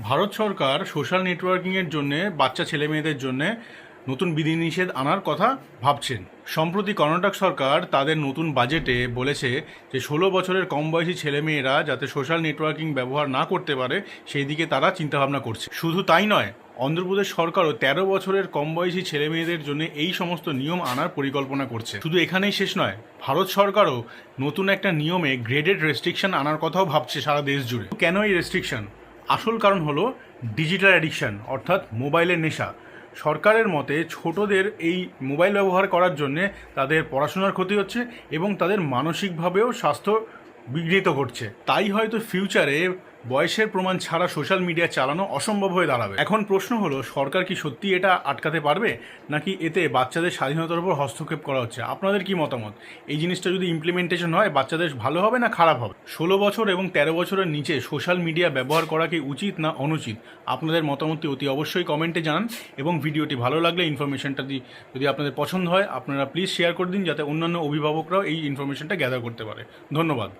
ভারত সরকার social নেটওয়ার্কিংয়ের জন্যে বাচ্চা ছেলেমেয়েদের জন্যে নতুন বিধিনিষেধ আনার কথা ভাবছেন। সম্প্রতি কর্ণাটক সরকার তাদের নতুন বাজেটে বলেছে যে 16 বছরের কম বয়সী ছেলেমেয়েরা যাতে সোশ্যাল নেটওয়ার্কিং ব্যবহার না করতে পারে সেই দিকে তারা চিন্তাভাবনা করছে। শুধু তাই নয়, অন্ধ্রপ্রদেশ সরকারও 13 বছরের কম বয়সী ছেলেমেয়েদের জন্য এই সমস্ত নিয়ম আনার পরিকল্পনা করছে। শুধু এখানেই শেষ নয়, ভারত সরকারও নতুন একটা নিয়মে গ্রেডেড রেস্ট্রিকশন আনার কথাও ভাবছে সারা দেশ জুড়ে। কেন এই রেস্ট্রিকশন? আসল কারণ হলো ডিজিটাল অ্যাডিকশন, অর্থাৎ মোবাইলের নেশা। সরকারের মতে ছোটদের এই মোবাইল ব্যবহার করার জন্যে তাদের পড়াশোনার ক্ষতি হচ্ছে এবং তাদের মানসিকভাবেও স্বাস্থ্য বিঘ্নিত করছে। তাই হয়তো ফিউচারে বয়সের প্রমাণ ছাড়া সোশ্যাল মিডিয়া চালানো অসম্ভব হয়ে দাঁড়াবে। এখন প্রশ্ন হলো, সরকার কি সত্যি এটা আটকাতে পারবে, নাকি এতে বাচ্চাদের স্বাধীনতার উপর হস্তক্ষেপ করা হচ্ছে? আপনাদের কি মতামত? এই জিনিসটা যদি ইমপ্লিমেন্টেশন হয় বাচ্চাদের ভালো হবে না খারাপ হবে? 16 বছর এবং 13 বছরের নিচে সোশ্যাল মিডিয়া ব্যবহার করা কি উচিত না অনুচিত? আপনাদের মতামতটি অতি অবশ্যই কমেন্টে জানান এবং ভিডিওটি ভালো লাগলে ইনফরমেশনটা যদি আপনাদের পছন্দ হয় আপনারা প্লিজ শেয়ার করে দিন, যাতে অন্যান্য অভিভাবকরাও এই ইনফরমেশনটা গ্যাদার করতে পারে। ধন্যবাদ।